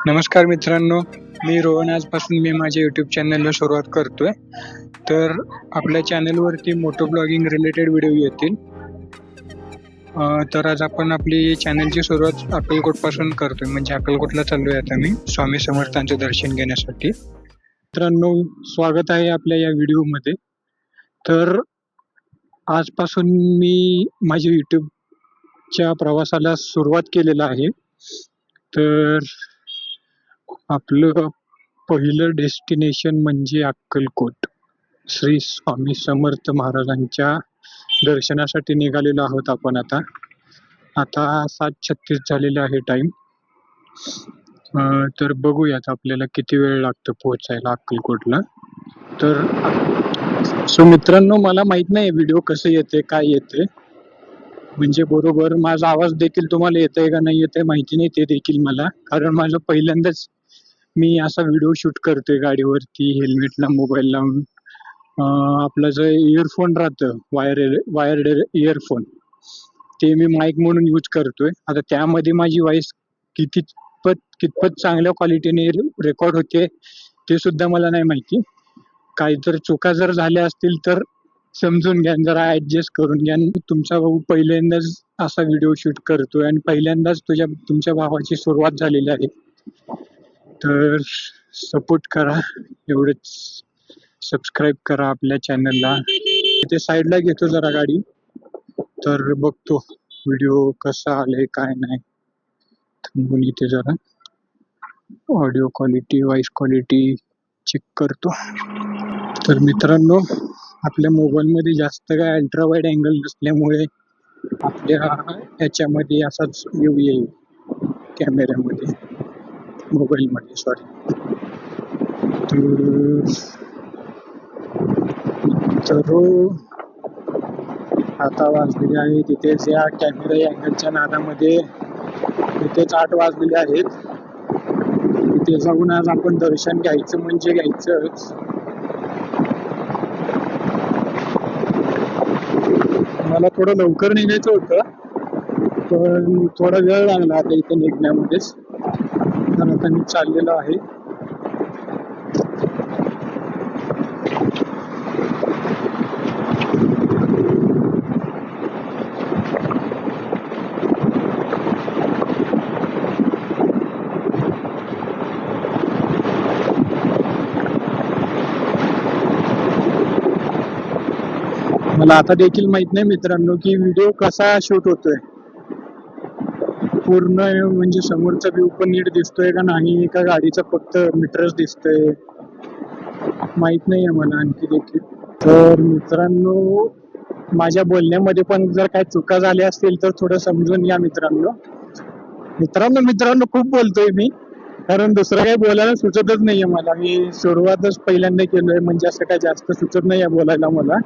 नमस्कार मित्रांनो, मी रोहन. आजपासून मी माझ्या यूट्यूब चॅनलला सुरुवात करतोय. तर आपल्या चॅनलवरती मोटो ब्लॉगिंग रिलेटेड व्हिडिओ येतील. तर आज आपण आपली चॅनलची सुरुवात अक्कलकोटपासून करतोय. म्हणजे अक्कलकोटला चाललोय आता मी स्वामी समर्थांचं दर्शन घेण्यासाठी. मित्रांनो, स्वागत आहे आपल्या या व्हिडिओमध्ये. तर आजपासून मी माझ्या यूट्यूबच्या प्रवासाला सुरुवात केलेला आहे. तर आपलं पहिलं डेस्टिनेशन म्हणजे अक्कलकोट. श्री स्वामी समर्थ महाराजांच्या दर्शनासाठी निघालेलो आहोत आपण. आता 7:36 झालेला आहे टाइम. तर बघूयात आपल्याला किती वेळ लागतो पोहोचायला अक्कलकोटला. तर मित्रांनो, मला माहित नाही व्हिडिओ कसं येते, काय येते, म्हणजे बरोबर माझा आवाज देखील तुम्हाला येतोय का नाही येतोय माहिती नाही ते देखील मला. कारण माझं पहिल्यांदाच मी असा व्हिडिओ शूट करतोय गाडीवरती हेल्मेटला मोबाईल लावून. आपलं जे इयरफोन राहतं, वायर्ड इयरफोन, ते मी माईक म्हणून यूज करतोय. आता त्यामध्ये माझी व्हॉइस कितपत चांगल्या क्वालिटीने रेकॉर्ड होते ते सुद्धा मला नाही माहिती. काही जर चुका जर झाल्या असतील तर समजून घ्या, जरा ऍडजस्ट करून घ्या. तुमचा भाऊ पहिल्यांदाच असा व्हिडिओ शूट करतोय आणि पहिल्यांदाच तुमच्या भावाची सुरुवात झालेली आहे. तर सपोर्ट करा, एवढंच. सबस्क्राईब करा आपल्या चॅनलला. इथे साईडला घेतो जरा गाडी, तर बघतो व्हिडिओ कसा आलाय काय नाही. थांबून इथे जरा audio quality, voice quality check करतो. तर मित्रांनो, आपल्या मोबाईलमध्ये जास्त काय अल्ट्रा वाईड अँगल नसल्यामुळे आपल्या ह्याच्यामध्ये असाच व्ह्यू येईल कॅमेऱ्यामध्ये, मोबाईलमध्ये. सॉरी. तर आता वाजलेले आहे तिथेच या कॅमेरा अँगलच्या नादामध्ये तिथेच 8 वाजलेले आहेत. तिथे जाऊन आज आपण दर्शन घ्यायचं म्हणजे घ्यायचंच. मला थोडं लवकर निघायचं होतं, पण थोडा वेळ लागला आता इथे निघण्यामध्येच. तर आता मी चाललेलो आहे. मला आता देखील माहित नाही मित्रांनो की व्हिडिओ कसा शूट होतोय. पूर्ण म्हणजे समोरचा व्ह्यू पण नीट दिसतोय का नाही, का गाडीचा फक्त मीटरच दिसतोय माहित नाहीये मला आणखी देखील. तर मित्रांनो, माझ्या बोलण्यामध्ये पण जर काही चुका झाल्या असतील तर थोडं समजून घ्या मित्रांनो. मित्रांनो खूप बोलतोय मी, कारण दुसरं काही बोलायला सुचतच नाहीये मला. मी सुरुवातच पहिल्यांदा केलोय, म्हणजे असं काही जास्त सुचत नाहीये बोलायला मला.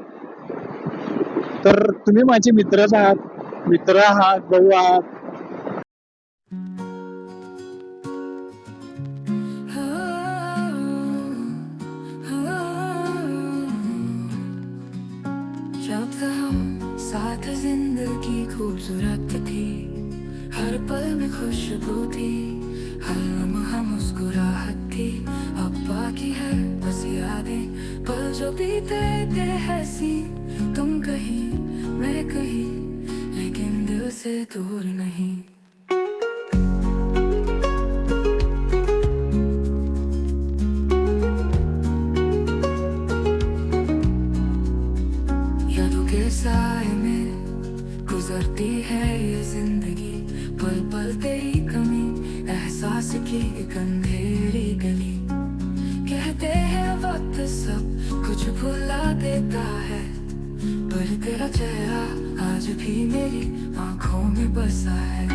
तर तुम्ही माझे मित्र आहात, भाऊ आहात. जब हम साथ जिंदगी खूबसूरत थी, हर पल में खुशबू थी, हर लम्हा मुस्कुराहट थी. अब बाकी है बस यादें, पल जो बीते थे हंसी. तुम कहीं मैं कहीं, लेकिन दिल से दूर नहीं. यादों के साए में गुजरती है ये जिंदगी, पल पल तेरी कमी, एहसास की एक अंधेरी गली. कहते हैं वक्त सब कुछ भुला देता है, पर तेरा चेहरा आज भी मेरी आंखों में बसा है.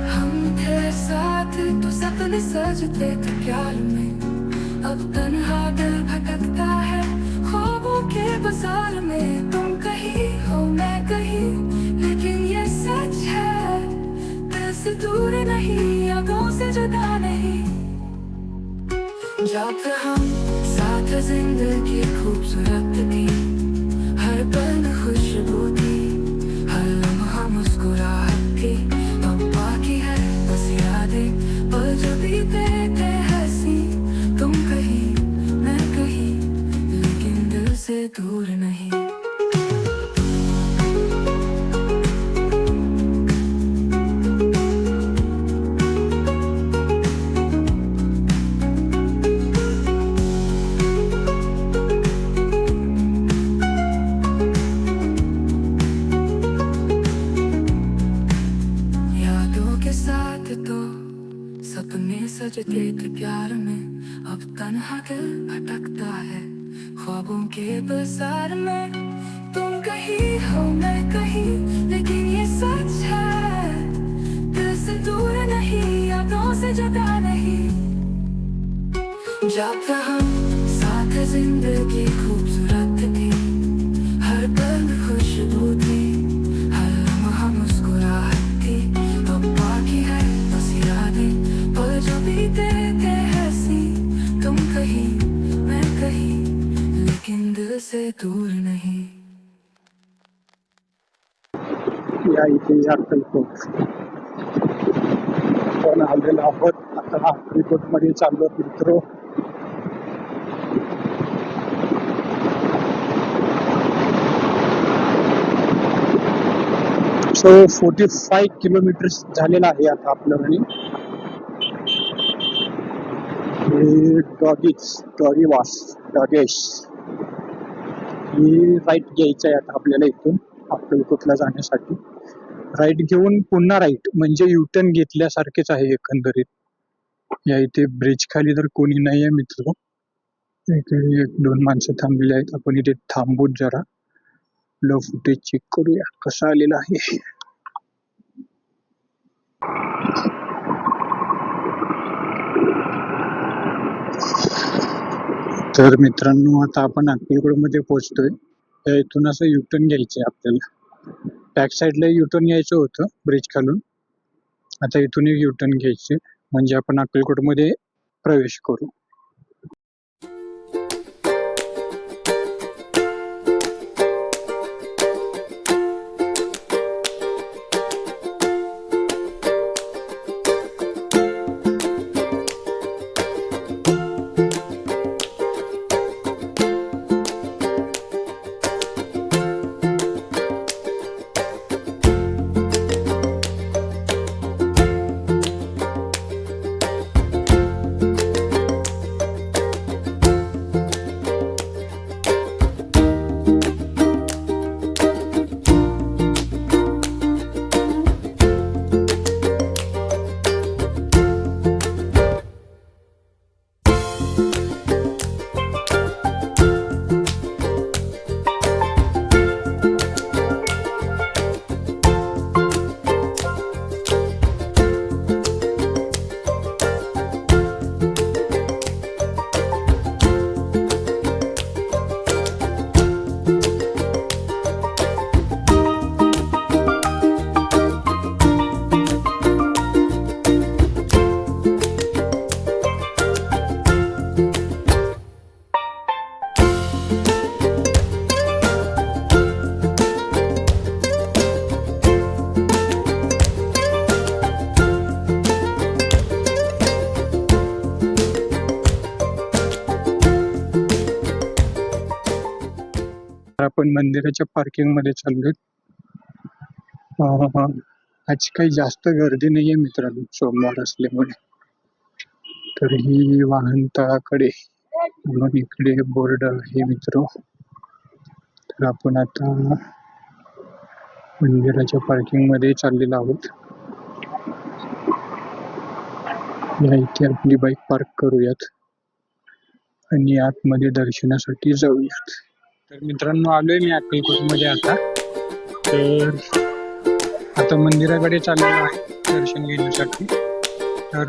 हम थे साथ तो सपने सजते थे प्यार में, अब तन्हा दिल भटकता है ख्वाबों के बाजार में. तुम कहीं हो मैं कहीं, लेकिन ये सच है, दिल से दूर नहीं, यादों से जुदा नहीं. जब हम साथ जिंदगी खूबसूरत थी, हर पल में खुशबू थी, हर लम्हा मुस्कुराहट थी. अब बाकी है बस यादें, पल जो बीते सपने सजते थे प्यार में, अब तन्हा दिल भटकता है ख्वाबों के बाजार में। तुम कहीं हो मैं कहीं, लेकिन ये सच है, दिल से दूर नहीं, यादों से जुदा नहीं। जब तक हम साथ जिंदगी खूबसूरत थी, हर पल खुशबू थी, हर लम्हा मुस्कुराहट थी। अब बाकी है बस यादें, पल जो बीते थे हंसी। तुम कहीं मैं कहीं, लेकिन दिल से दूर नहीं। या इथे अक्कलकोट आपण आलेलो आहोत. आता अक्कलकोट मध्ये चाललो मित्र. सो 45 किलोमीटर्स झालेला आहे आता आपलं रनिंग. डॉगेश ही राईट घ्यायचं आहे आता आपल्याला इथून अक्कलकोटला जाण्यासाठी. राईट घेऊन पुन्हा राईट म्हणजे युटर्न घेतल्यासारखेच आहे एकंदरीत. या इथे ब्रिज खाली तर कोणी नाही आहे मित्र. इथे 1-2 माणसं थांबलेली आहेत. आपण इथे थांबूच जरा लो फुटेज चेक करूया कसं आलेलं आहे. तर मित्रांनो आता आपण अक्कलकोट मध्ये पोहोचतोय. इथून असं युटर्न घ्यायचंय आपल्याला. बॅक साईडला युटर्न यायचं होतं ब्रिज खालून. आता इथून एक युटर्न घ्यायचे म्हणजे आपण अक्कलकोट मध्ये प्रवेश करू. आपण मंदिराच्या पार्किंग मध्ये चाललोय. आज काही जास्त गर्दी नाहीये मित्रांनो सोमवार असल्यामुळे. तरीही वाहन तळाकडे म्हणून इकडे बोर्ड आहे मित्र. तर आपण आता मंदिराच्या पार्किंग मध्ये चाललेलो आहोत. या इथे आपली बाईक पार्क करूयात आणि आतमध्ये दर्शनासाठी जाऊयात. तर मित्रांनो आलोय मी अक्कलकोट मध्ये आता. तर आता मंदिराकडे चाललेलो आहे दर्शन घेण्यासाठी. तर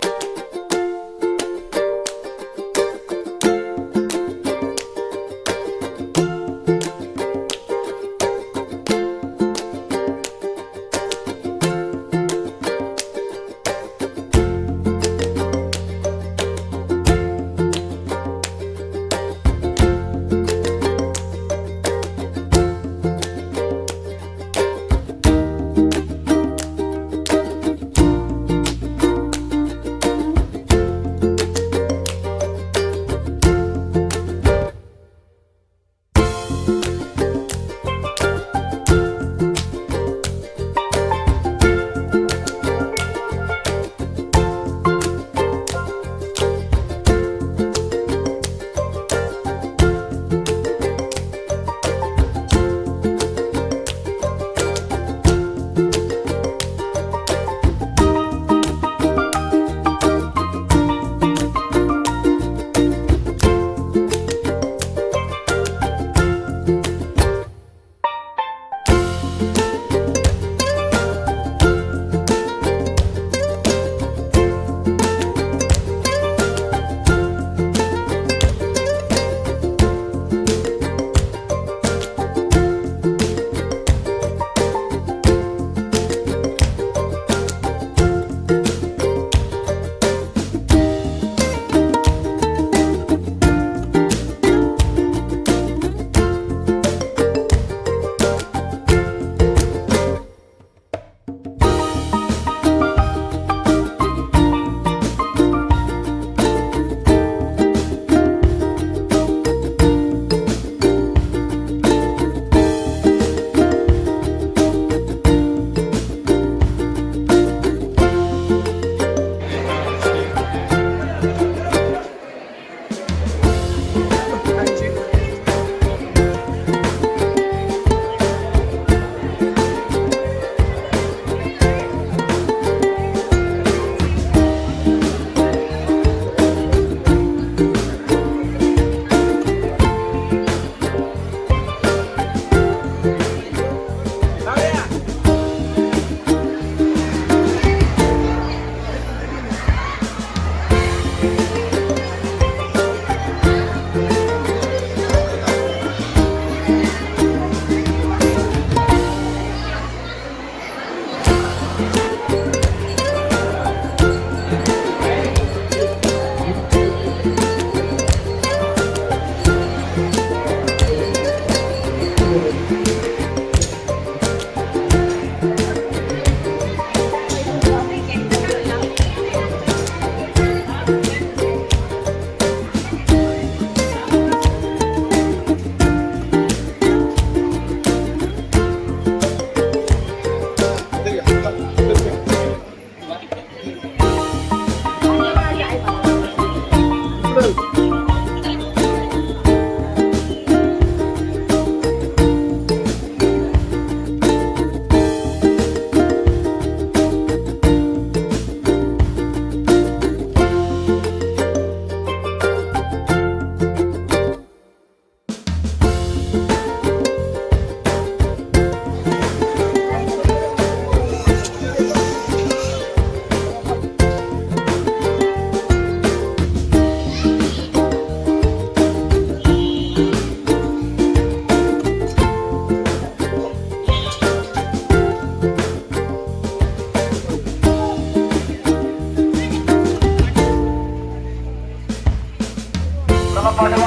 तर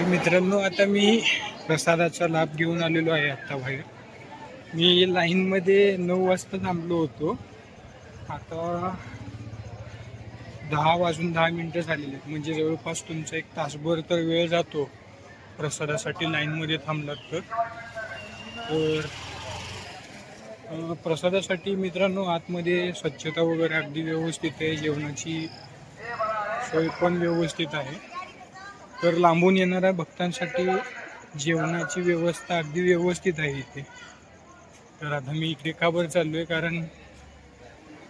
मित्रांनो, आता मी प्रसादाचा लाभ घेऊन आलेलो आहे. आता बाहेर मी लाईनमध्ये 9 वाजता थांबलो होतो. आता 10 वाजून 10 मिनिटं झालेली आहेत. म्हणजे जवळपास तुमचा 1 तासभर तर वेळ जातो प्रसादासाठी लाईनमध्ये थांबलात तर. प्रसादासाठी मित्रांनो आतमध्ये स्वच्छता वगैरे अगदी व्यवस्थित आहे. जेवणाची सोय पण व्यवस्थित आहे. तर लांबून येणाऱ्या भक्तांसाठी जेवणाची व्यवस्था अगदी व्यवस्थित आहे इथे. तर आता मी इकडे का बरं चाललो आहे, कारण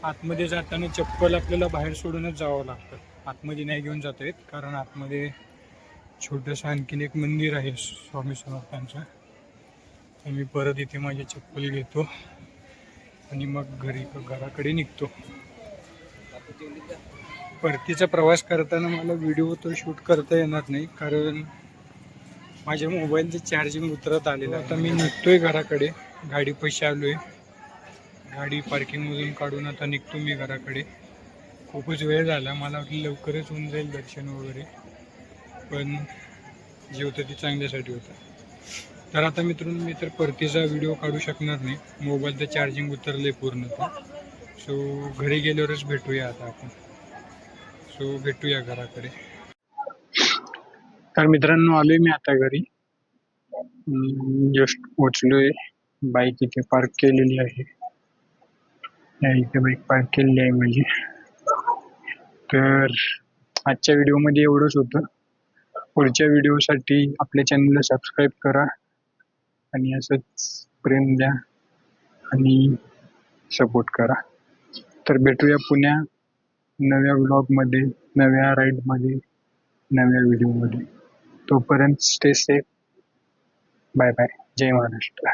आतमध्ये जाताना चप्पल आपल्याला बाहेर सोडूनच जावं लागतं. आतमध्ये नाही घेऊन जाता येत, कारण आतमध्ये छोटंसं आणखीन एक मंदिर आहे स्वामी समर्थांचं. तर मी परत इथे माझी चप्पल घेतो आणि मग घराकडे निघतो. परतीचा प्रवास करताना मला व्हिडिओ तर शूट करता येणार नाही, कारण माझ्या मोबाईलचं चार्जिंग उतरत आलेलं आहे. आता मी निघतोय घराकडे. गाडी पैसे आलो आहे. गाडी पार्किंगमधून काढून आता निघतो मी घराकडे. खूपच वेळ झाला. मला वाटलं लवकरच होऊन जाईल दर्शन वगैरे, पण जे होतं ते चांगल्यासाठी होतं. तर आता मित्रांनो, मी तर परतीचा व्हिडिओ काढू शकणार नाही. मोबाईलचं चार्जिंग उतरले पूर्णतः. सो घरी गेल्यावरच भेटूया आता आपण. सो भेटूया घराकडे. तर मित्रांनो, आलोय मी आता घरी. जस्ट पोचलोय. बाईक इथे पार्क केलेली आहे. इथे बाईक पार्क केलेली आहे माझी. तर आजच्या व्हिडिओमध्ये एवढंच होतं. पुढच्या व्हिडिओसाठी आपल्या चॅनलला सबस्क्राईब करा आणि असंच प्रेम द्या आणि सपोर्ट करा. तर भेटूया पुन्हा नव्या व्लॉगमध्ये, नव्या राईडमध्ये, नव्या व्हिडिओमध्ये. तोपर्यंत स्टे सेफ. Bye bye. जय महाराष्ट्र.